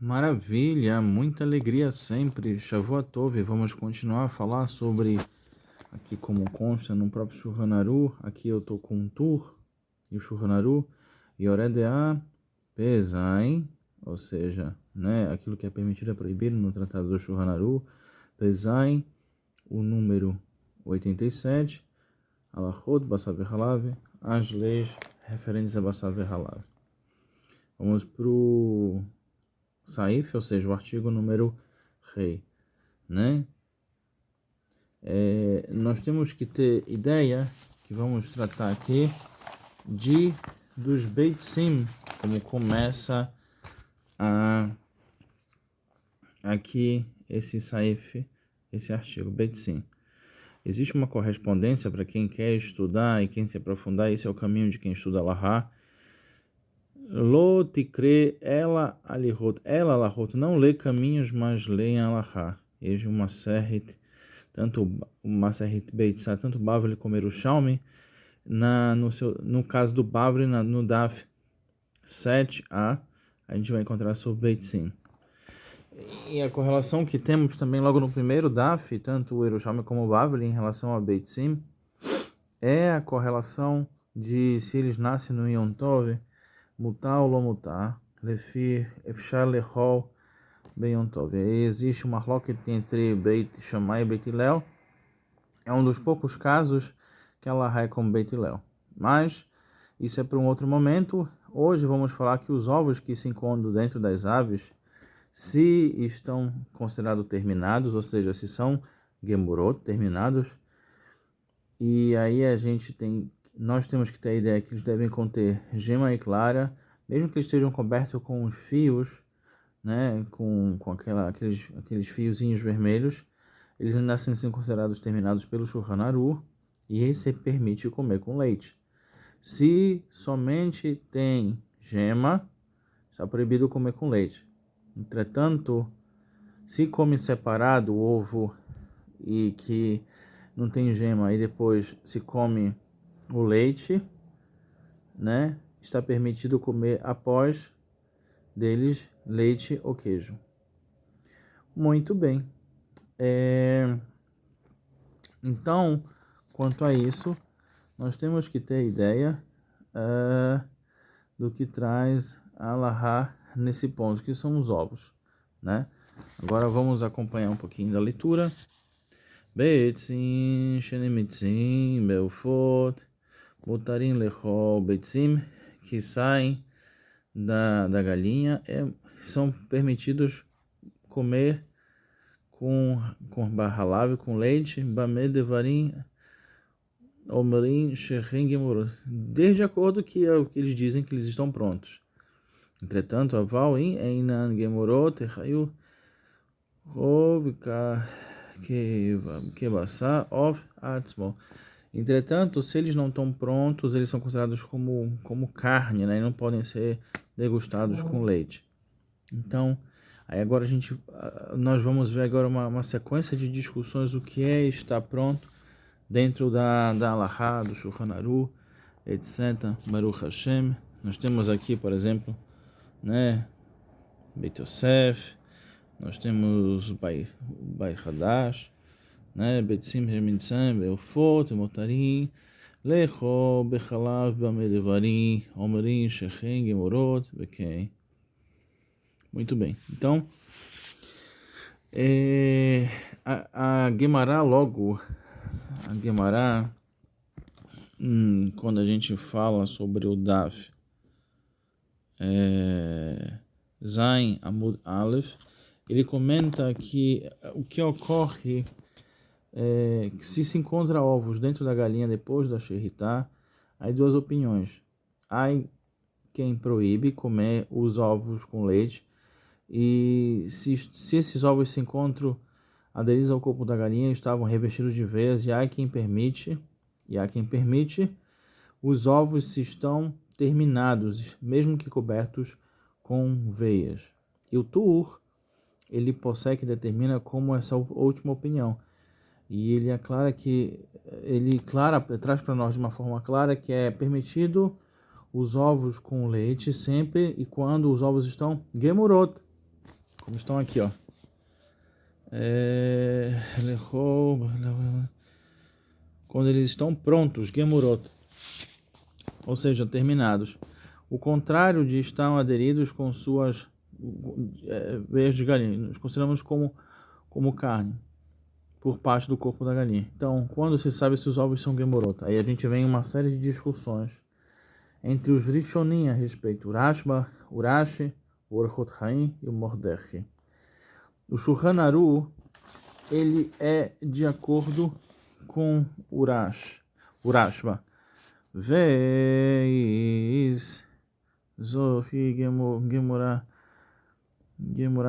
Maravilha, muita alegria sempre. Shavuot Tov, vamos continuar a falar sobre, aqui como consta no próprio Shulchan Aruch, aqui eu estou com um Tur, e o Shulchan Aruch, Yoredea Pezain, ou seja, né, aquilo que é permitido é proibido no Tratado do Shulchan Aruch, Pezain, o número 87, Alachot, Basar Vehalav, as leis referentes a Basar Vehalav. Vamos para o Saif, ou seja, o artigo número rei, né? Nós temos que ter ideia que vamos tratar aqui dos Beit Sim, como começa aqui esse Saif, esse artigo, Beit Sim. Existe uma correspondência para quem quer estudar e quem se aprofundar, esse é o caminho de quem estuda Allahá. Lo tikre ela alihot, ela alahot, não lê caminhos, mas lê em Allahá. Eis uma serrit, tanto uma serrit Beitzá, tanto Bavli como Yerushalmi, no caso do Bavli, no Daf 7a, a gente vai encontrar sobre Beit Sim. E a correlação que temos também logo no primeiro Daf, tanto o Yerushalmi como o Bavli, em relação a Beit Sim, é a correlação de se eles nascem no Yom Tov, mutar ou não mutar, lefi, efshar lechol, beyom tov. Existe uma loquete entre Beit Shammai e Beit Hillel. É um dos poucos casos que ela é como Beit Hillel. Mas isso é para um outro momento. Hoje vamos falar que os ovos que se encontram dentro das aves, se estão considerados terminados, ou seja, se são gemurot, terminados, e aí nós temos que ter a ideia que eles devem conter gema e clara, mesmo que eles estejam cobertos com os fios, né, com aqueles fiozinhos vermelhos, eles ainda assim são considerados terminados pelo Shulchan Aruch, e esse permite comer com leite. Se somente tem gema, está proibido comer com leite. Entretanto, se come separado o ovo e que não tem gema e depois se come o leite, né? Está permitido comer após deles leite ou queijo. Muito bem. Então, quanto a isso, nós temos que ter ideia do que traz a Allahá nesse ponto, que são os ovos, né? Agora vamos acompanhar um pouquinho da leitura. Beitzim, Shenemitzim, Belfort, Mutarim Lechol, Beitzim, que saem da galinha, são permitidos comer com barralave, com leite, Bameh Devarim, Omerim, Shechem Gemurot, desde acordo que é o que eles dizem que eles estão prontos. Entretanto, Aval in Einan Gemurot, Echayu, Robika, Kebassar, of Atzmo. Entretanto, se eles não estão prontos, eles são considerados como carne, né? E não podem ser degustados com leite. Então, aí agora nós vamos ver agora uma sequência de discussões o que é estar pronto dentro da Allahá, do Shulchan Aruch, etc. Baruch Hashem. Nós temos aqui, por exemplo, né, Beit Yosef, nós temos Bai Hadash, né, Beit Sim Hermintzam, Belfort, Motarim, Lecho, Bechalav, Bameh Devarim, Omerim, Shechem, Gemurot, Bekei. Muito bem. Então, a Guemará quando a gente fala sobre o Daf Zain Amud Aleph, ele comenta que o que ocorre que se encontra ovos dentro da galinha depois da Sheritá, há duas opiniões. Há quem proíbe comer os ovos com leite, e se esses ovos se encontram aderidos ao corpo da galinha, estavam revestidos de veias, e há quem permite os ovos se estão terminados, mesmo que cobertos com veias. E o Tur, ele possui determina como essa última opinião. E ele traz para nós de uma forma clara que é permitido os ovos com leite sempre e quando os ovos estão gemurot, como estão aqui, ó. Quando eles estão prontos, gemurot, ou seja, terminados. O contrário de estão aderidos com suas veias de galinha. Nós consideramos como carne por parte do corpo da galinha. Então, quando se sabe se os ovos são gemurot? Aí a gente vem uma série de discussões entre os Rishonim a respeito, Urashba, Urashi, o Orchot Haim e o Mordech. O Shulchan Aruch, ele é de acordo com Urashba. Vez Zohi Gemurah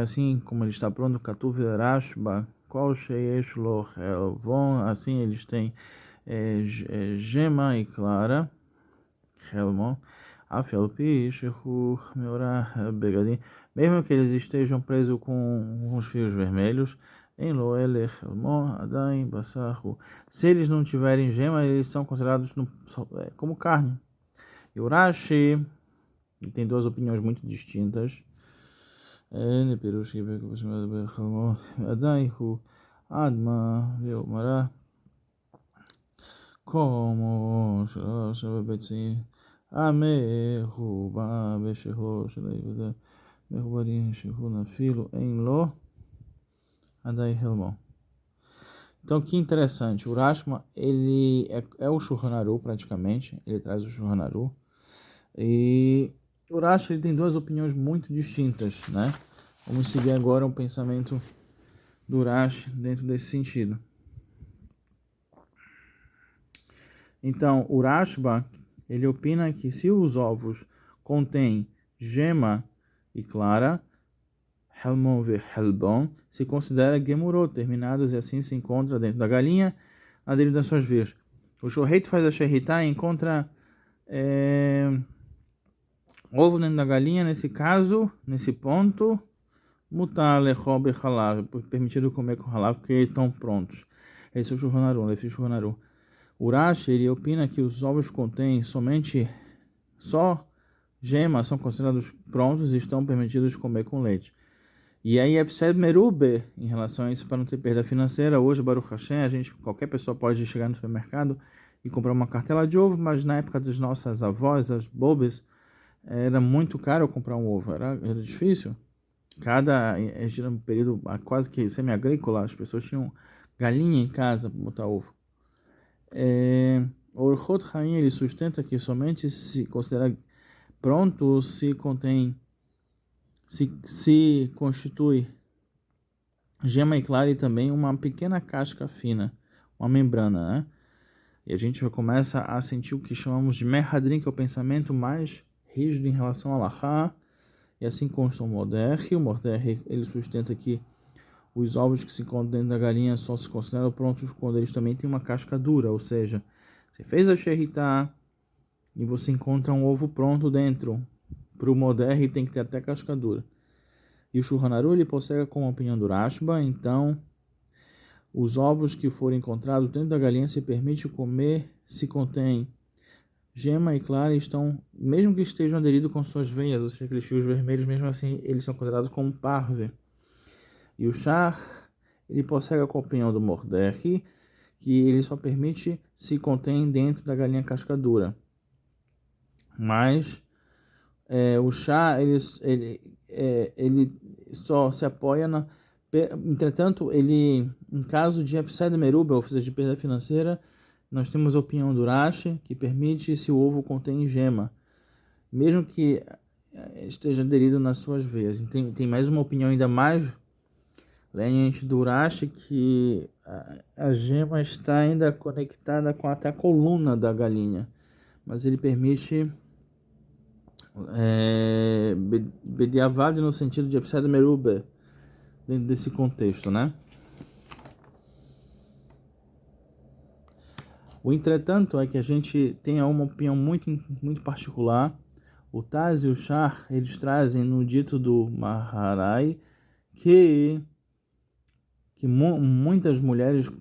assim como ele está pronto, Katuv Urashba, qual Sheyesh Lo Helvon, assim eles têm gema e clara, Helmon, Afelpi, Shehu Meorah Begadim, mesmo que eles estejam presos com os fios vermelhos, em Loelech Helmon, Adain, Basarhu. Se eles não tiverem gema, eles são considerados como carne. E Urashi, ele tem duas opiniões muito distintas. Ele Perushi Adain, Adma, Veumara, como Shabbatsim. Amehuba Besheho Shaleivada Mehubarim Shehuna Filo em Lo Adai Helmon. Então, que interessante, o Urashma, ele é o Shulchan Aruch praticamente, ele traz o Shulchan Aruch, e o Urash, ele tem duas opiniões muito distintas, né? Vamos seguir agora um pensamento do Urash dentro desse sentido. Então, o Rashba, ele opina que se os ovos contêm gema e clara, Helmon ve Helbon, se considera gemurot, terminados, e assim se encontra dentro da galinha, aderido das suas veias. O Shoheit faz a Shehitá e encontra ovo dentro da galinha, nesse caso, nesse ponto, mutar lechol bechalav, permitido comer com halav, porque eles estão prontos. Esse é o Shulchan Aruch, Lefi Shulchan Aruch. Urashi, ele opina que os ovos contêm só gemas, são considerados prontos e estão permitidos comer com leite. E aí, Efsed Merube, em relação a isso, para não ter perda financeira, hoje, Baruch Hashem, qualquer pessoa pode chegar no supermercado e comprar uma cartela de ovo, mas na época das nossas avós, as bobas, era muito caro comprar um ovo, era difícil. Era um período quase que semi-agrícola, as pessoas tinham galinha em casa para botar ovo. O Orchot Haim, ele sustenta que somente se considera pronto se constitui gema e clara e também uma pequena casca fina, uma membrana, né? E a gente já começa a sentir o que chamamos de Mehadrin, que é o pensamento mais rígido em relação ao Lahá, e assim consta o Mordech. O Mordech, ele sustenta que os ovos que se encontram dentro da galinha só se consideram prontos quando eles também têm uma casca dura, ou seja, você fez a Shehitá e você encontra um ovo pronto dentro. Para o Mordech tem que ter até casca dura. E o Shulchan Aruch, ele prossegue com a opinião do Rashba, então os ovos que forem encontrados dentro da galinha se permite comer se contém gema e clara, mesmo que estejam aderidos com suas veias, ou seja, aqueles fios vermelhos, mesmo assim eles são considerados como parve. E o Shach, ele prossegue com a opinião do Mordech, que ele só permite se contém dentro da galinha casca dura. Mas o Shach, ele só se apoia na... Entretanto, ele, em caso de Efsed Merubah, ou seja, de perda financeira, nós temos a opinião do Rashi, que permite se o ovo contém gema, mesmo que esteja aderido nas suas veias. Tem mais uma opinião ainda mais leniente do Rashi, que a gema está ainda conectada com até a coluna da galinha, mas ele permite Bediavad no sentido de Efsed Merubah, dentro desse contexto, né? O entretanto é que a gente tem uma opinião muito, muito particular. O Taz e o Shach, eles trazem no dito do Maharai que muitas mulheres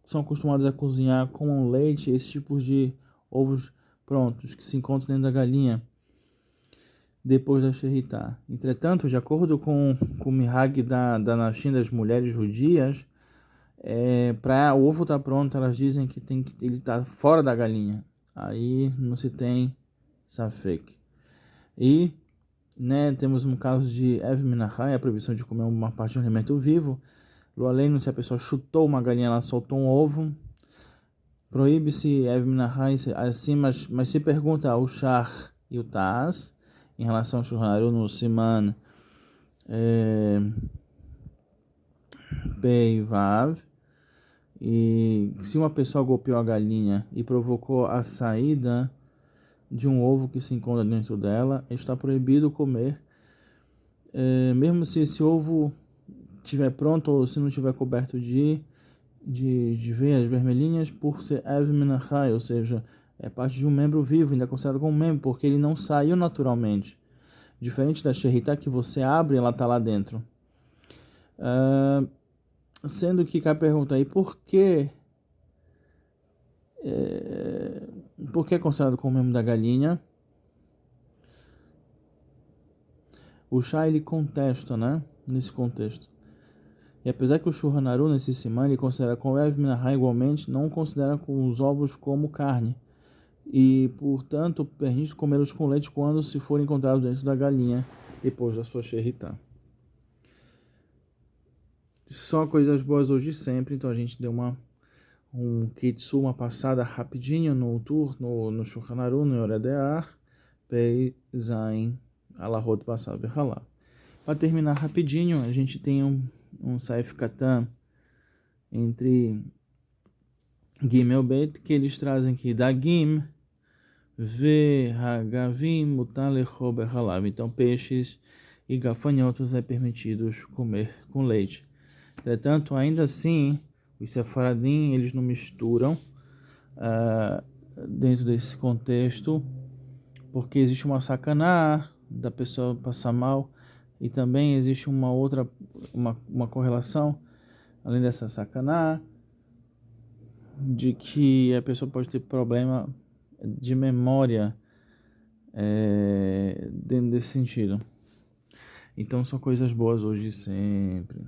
são acostumadas a cozinhar com leite esses tipos de ovos prontos que se encontram dentro da galinha. depois da Sheritah. Entretanto, de acordo com o Minhag da Nashim, das mulheres judias, para o ovo estar pronto, elas dizem que ele está fora da galinha. Aí não se tem safek. E, né, temos um caso de Ev Minachai, a proibição de comer uma parte de um alimento vivo. Lo além, se a pessoa chutou uma galinha, ela soltou um ovo. Proíbe-se Ev Minachai assim, mas se pergunta o Shar e o Taz em relação ao Shulchan Aruch no Siman Pei Vav, e se uma pessoa golpeou a galinha e provocou a saída de um ovo que se encontra dentro dela, está proibido comer, mesmo se esse ovo estiver pronto ou se não estiver coberto de veias vermelhinhas, por ser Ev Minachai, ou seja, é parte de um membro vivo, ainda é considerado como um membro, porque ele não saiu naturalmente. Diferente da Sheritah, que você abre e ela está lá dentro. Sendo que cá pergunta aí, por que é considerado como membro da galinha? O Shai, ele contesta, né, nesse contexto. E apesar que o Shulchan Aruch, nesse Siman, ele considera com Ev Minachai igualmente, não considera com os ovos como carne. E, portanto, permite comê-los com leite quando se forem encontrados dentro da galinha, depois da sua Sheritah. Só coisas boas hoje e sempre, então a gente deu um kitsu, uma passada rapidinho no tour, no Shulchan Aruch, no Yoredear, Pei Zain, Alahot Basar Behalá. Para terminar rapidinho, a gente tem um Saif Katan entre Gimel Bet, que eles trazem aqui Dagim Hagavim Mutar Lechol Behalav. Então, peixes e gafanhotos é permitidos comer com leite. Entretanto, ainda assim, os sefaradim, eles não misturam dentro desse contexto, porque existe uma sacaná da pessoa passar mal, e também existe uma correlação, além dessa sacaná, de que a pessoa pode ter problema de memória dentro desse sentido. Então são coisas boas hoje sempre.